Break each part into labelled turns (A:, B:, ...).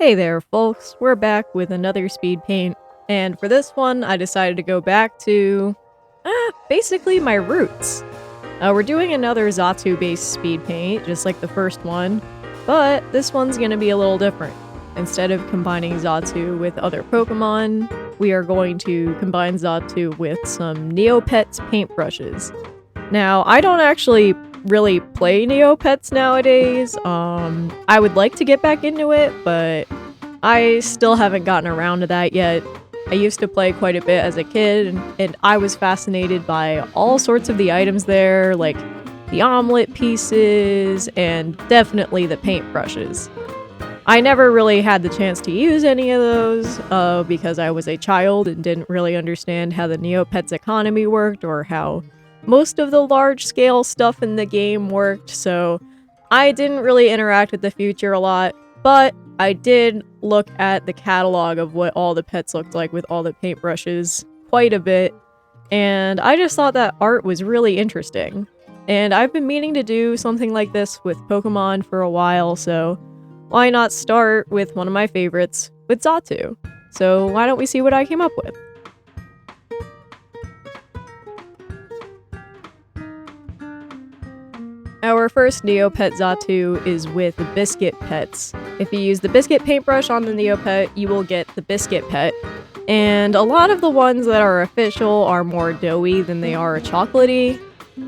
A: Hey there folks, we're back with another speed paint, and for this one I decided to go back to, basically my roots. We're doing another Xatu based speed paint, just like the first one, but this one's gonna be a little different. Instead of combining Xatu with other Pokemon, we are going to combine Xatu with some Neopets paintbrushes. Now, I don't actually really play Neopets nowadays. I would like to get back into it, but I still haven't gotten around to that yet. I used to play quite a bit as a kid, and I was fascinated by all sorts of the items there, like the omelet pieces, and definitely the paintbrushes. I never really had the chance to use any of those, because I was a child and didn't really understand how the Neopets economy worked or how most of the large-scale stuff in the game worked, so I didn't really interact with the future a lot, but I did look at the catalog of what all the pets looked like with all the paintbrushes quite a bit, and I just thought that art was really interesting. And I've been meaning to do something like this with Pokemon for a while, so why not start with one of my favorites, with Xatu? So why don't we see what I came up with? Our first Neopet Xatu is with the Biscuit pets. If you use the Biscuit paintbrush on the Neopet, you will get the Biscuit pet. And a lot of the ones that are official are more doughy than they are chocolatey.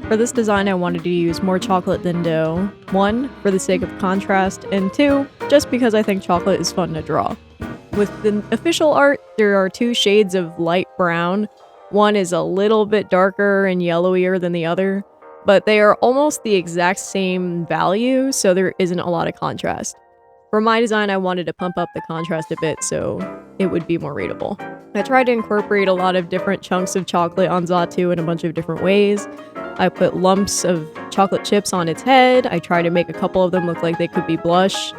A: For this design, I wanted to use more chocolate than dough. 1, for the sake of contrast, and 2, just because I think chocolate is fun to draw. With the official art, there are 2 shades of light brown. One is a little bit darker and yellowier than the other, but they are almost the exact same value, so there isn't a lot of contrast. For my design, I wanted to pump up the contrast a bit so it would be more readable. I tried to incorporate a lot of different chunks of chocolate on Xatu in a bunch of different ways. I put lumps of chocolate chips on its head. I tried to make a couple of them look like they could be blush.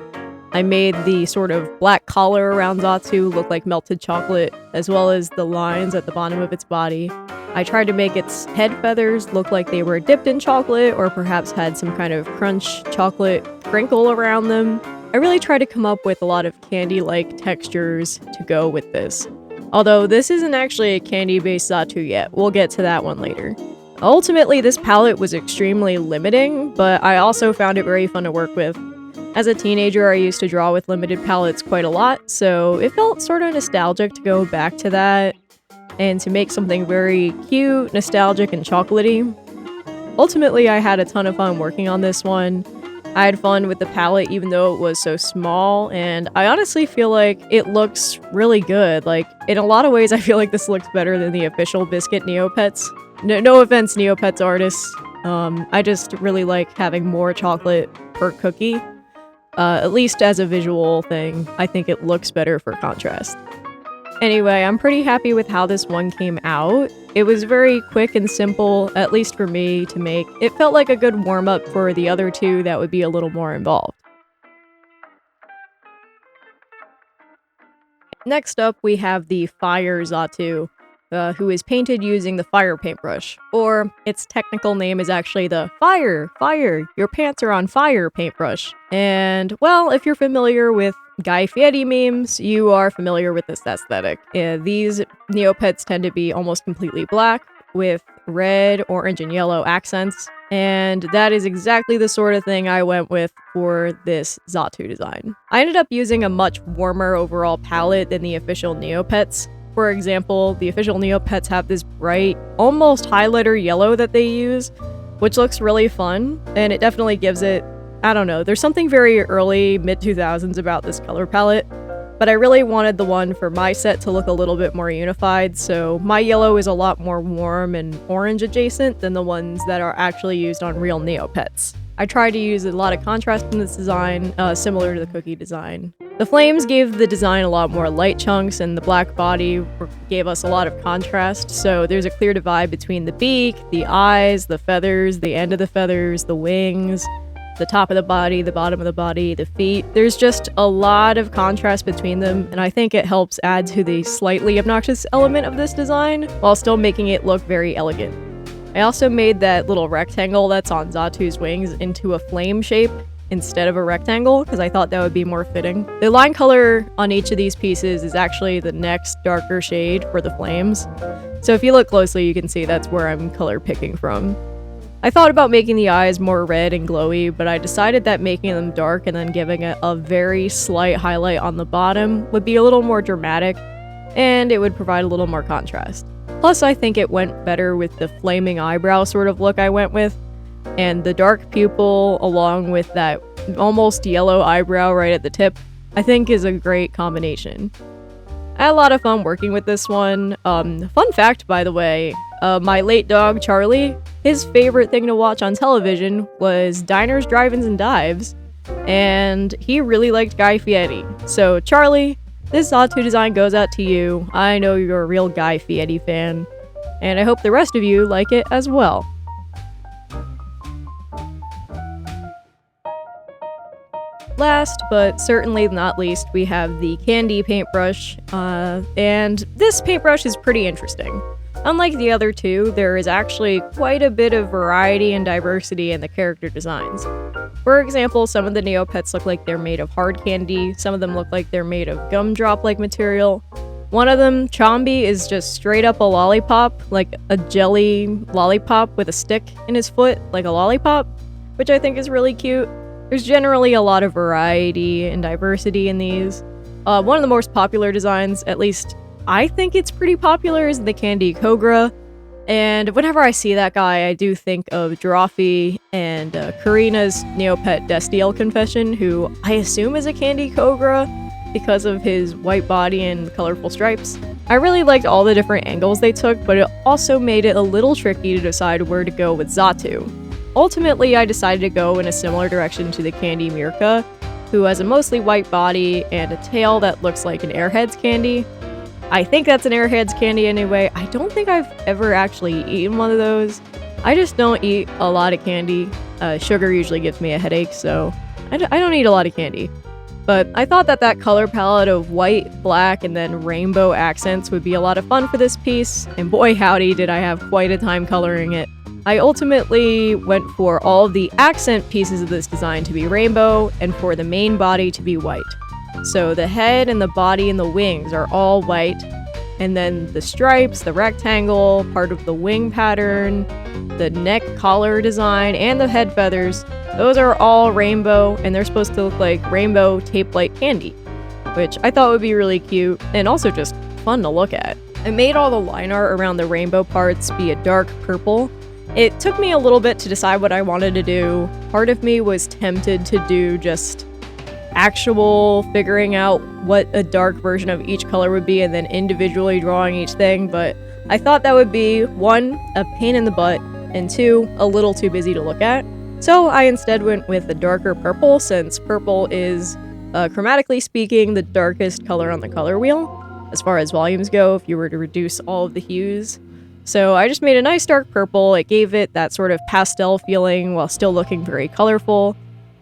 A: I made the sort of black collar around Xatu look like melted chocolate, as well as the lines at the bottom of its body. I tried to make its head feathers look like they were dipped in chocolate or perhaps had some kind of crunch chocolate crinkle around them. I really tried to come up with a lot of candy-like textures to go with this. Although this isn't actually a candy-based Xatu yet, we'll get to that one later. Ultimately, this palette was extremely limiting, but I also found it very fun to work with. As a teenager, I used to draw with limited palettes quite a lot, so it felt sort of nostalgic to go back to that and to make something very cute, nostalgic, and chocolatey. Ultimately, I had a ton of fun working on this one. I had fun with the palette even though it was so small, and I honestly feel like it looks really good. Like, in a lot of ways, I feel like this looks better than the official Biscuit Neopets. No offense, Neopets artists. I just really like having more chocolate per cookie. At least as a visual thing, I think it looks better for contrast. Anyway, I'm pretty happy with how this one came out. It was very quick and simple, at least for me, to make. It felt like a good warm-up for the other 2 that would be a little more involved. Next up, we have the Fire Xatu, who is painted using the Fire paintbrush, or its technical name is actually the Fire, your pants are on fire paintbrush. And, well, if you're familiar with Guy Fieri memes, you are familiar with this aesthetic. These Neopets tend to be almost completely black, with red, orange, and yellow accents, and that is exactly the sort of thing I went with for this Xatu design. I ended up using a much warmer overall palette than the official Neopets. For example, the official Neopets have this bright, almost highlighter yellow that they use, which looks really fun, and it definitely gives it, I don't know, there's something very early, mid-2000s about this color palette, but I really wanted the one for my set to look a little bit more unified, so my yellow is a lot more warm and orange adjacent than the ones that are actually used on real Neopets. I tried to use a lot of contrast in this design, similar to the cookie design. The flames gave the design a lot more light chunks, and the black body gave us a lot of contrast, so there's a clear divide between the beak, the eyes, the feathers, the end of the feathers, the wings, the top of the body, the bottom of the body, the feet. There's just a lot of contrast between them, and I think it helps add to the slightly obnoxious element of this design, while still making it look very elegant. I also made that little rectangle that's on Xatu's wings into a flame shape, instead of a rectangle because I thought that would be more fitting. The line color on each of these pieces is actually the next darker shade for the flames. So if you look closely, you can see that's where I'm color picking from. I thought about making the eyes more red and glowy, but I decided that making them dark and then giving it a very slight highlight on the bottom would be a little more dramatic, and it would provide a little more contrast. Plus, I think it went better with the flaming eyebrow sort of look I went with, and the dark pupil along with that almost yellow eyebrow right at the tip, I think is a great combination. I had a lot of fun working with this one. Fun fact, by the way, my late dog, Charlie, his favorite thing to watch on television was Diners, Drive-Ins, and Dives, and he really liked Guy Fieri. So, Charlie, this Xatu design goes out to you. I know you're a real Guy Fieri fan, and I hope the rest of you like it as well. Last, but certainly not least, we have the candy paintbrush, and this paintbrush is pretty interesting. Unlike the other two, there is actually quite a bit of variety and diversity in the character designs. For example, some of the Neopets look like they're made of hard candy, some of them look like they're made of gumdrop-like material. One of them, Chombi, is just straight up a lollipop, like a jelly lollipop with a stick in his foot, like a lollipop, which I think is really cute. There's generally a lot of variety and diversity in these. One of the most popular designs, at least I think it's pretty popular, is the Candy Kogra. And whenever I see that guy, I do think of Giraffe and Karina's Neopet Destiel Confession, who I assume is a Candy Kogra because of his white body and colorful stripes. I really liked all the different angles they took, but it also made it a little tricky to decide where to go with Xatu. Ultimately, I decided to go in a similar direction to the Candy Mirka, who has a mostly white body and a tail that looks like an Airheads candy. I think that's an Airheads candy anyway. I don't think I've ever actually eaten one of those. I just don't eat a lot of candy. Sugar usually gives me a headache, so I don't eat a lot of candy. But I thought that color palette of white, black, and then rainbow accents would be a lot of fun for this piece, and boy howdy did I have quite a time coloring it. I ultimately went for all of the accent pieces of this design to be rainbow, and for the main body to be white. So the head and the body and the wings are all white, and then the stripes, the rectangle, part of the wing pattern, the neck collar design, and the head feathers, those are all rainbow, and they're supposed to look like rainbow tape-like candy, which I thought would be really cute, and also just fun to look at. I made all the line art around the rainbow parts be a dark purple. It took me a little bit to decide what I wanted to do. Part of me was tempted to do just actual figuring out what a dark version of each color would be and then individually drawing each thing, but I thought that would be 1, a pain in the butt, and 2, a little too busy to look at. So I instead went with a darker purple, since purple is, chromatically speaking, the darkest color on the color wheel, as far as volumes go, if you were to reduce all of the hues. So I just made a nice dark purple. It gave it that sort of pastel feeling while still looking very colorful.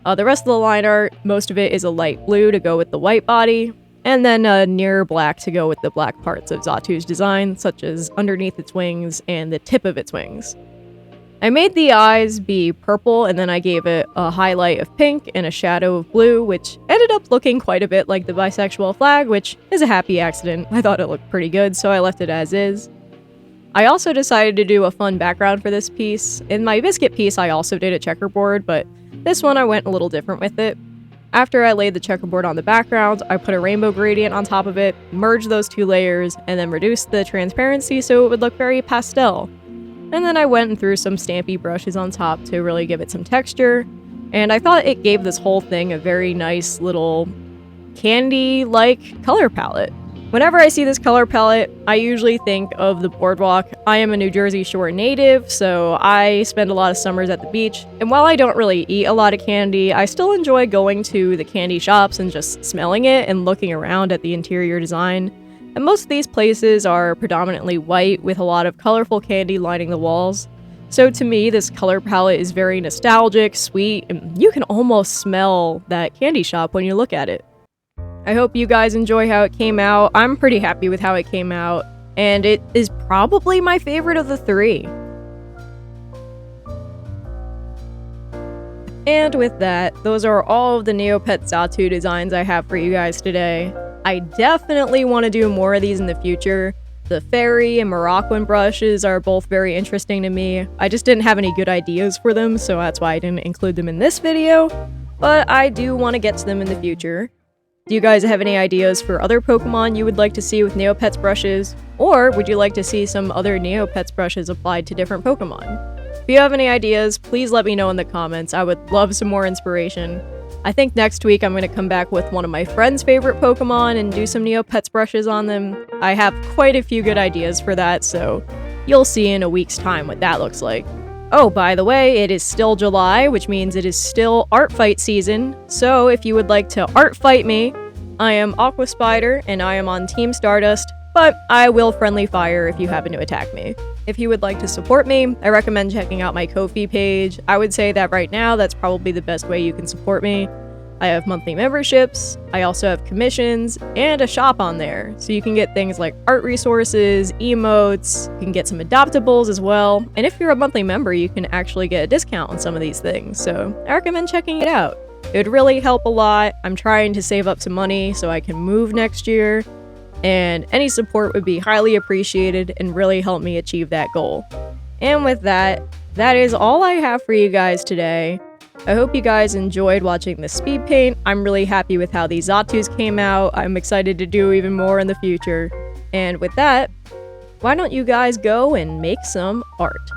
A: The rest of the line art, most of it is a light blue to go with the white body, and then a near black to go with the black parts of Xatu's design, such as underneath its wings and the tip of its wings. I made the eyes be purple, and then I gave it a highlight of pink and a shadow of blue, which ended up looking quite a bit like the bisexual flag, which is a happy accident. I thought it looked pretty good, so I left it as is. I also decided to do a fun background for this piece. In my Biscuit piece, I also did a checkerboard, but this one I went a little different with it. After I laid the checkerboard on the background, I put a rainbow gradient on top of it, merged those two layers, and then reduced the transparency so it would look very pastel. And then I went and threw some stampy brushes on top to really give it some texture, and I thought it gave this whole thing a very nice little candy-like color palette. Whenever I see this color palette, I usually think of the boardwalk. I am a New Jersey Shore native, so I spend a lot of summers at the beach, and while I don't really eat a lot of candy, I still enjoy going to the candy shops and just smelling it and looking around at the interior design. And most of these places are predominantly white with a lot of colorful candy lining the walls. So to me, this color palette is very nostalgic, sweet, and you can almost smell that candy shop when you look at it. I hope you guys enjoy how it came out. I'm pretty happy with how it came out, and it is probably my favorite of the three. And with that, those are all of the Neopets Xatu designs I have for you guys today. I definitely want to do more of these in the future. The fairy and Moroccan brushes are both very interesting to me. I just didn't have any good ideas for them, so that's why I didn't include them in this video. But I do want to get to them in the future. Do you guys have any ideas for other Pokemon you would like to see with Neopets brushes? Or would you like to see some other Neopets brushes applied to different Pokemon? If you have any ideas, please let me know in the comments. I would love some more inspiration. I think next week I'm going to come back with one of my friend's favorite Pokemon and do some Neopets brushes on them. I have quite a few good ideas for that, so you'll see in a week's time what that looks like. Oh, by the way, it is still July, which means it is still art fight season, so if you would like to art fight me, I am Aqua Spider and I am on Team Stardust, but I will friendly fire if you happen to attack me. If you would like to support me, I recommend checking out my Ko-fi page. I would say that right now, that's probably the best way you can support me. I have monthly memberships, I also have commissions, and a shop on there, so you can get things like art resources, emotes, you can get some adoptables as well, and if you're a monthly member, you can actually get a discount on some of these things, so I recommend checking it out. It would really help a lot. I'm trying to save up some money so I can move next year, and any support would be highly appreciated and really help me achieve that goal. And with that, that is all I have for you guys today. I hope you guys enjoyed watching the speed paint. I'm really happy with how these Xatus came out. I'm excited to do even more in the future. And with that, why don't you guys go and make some art?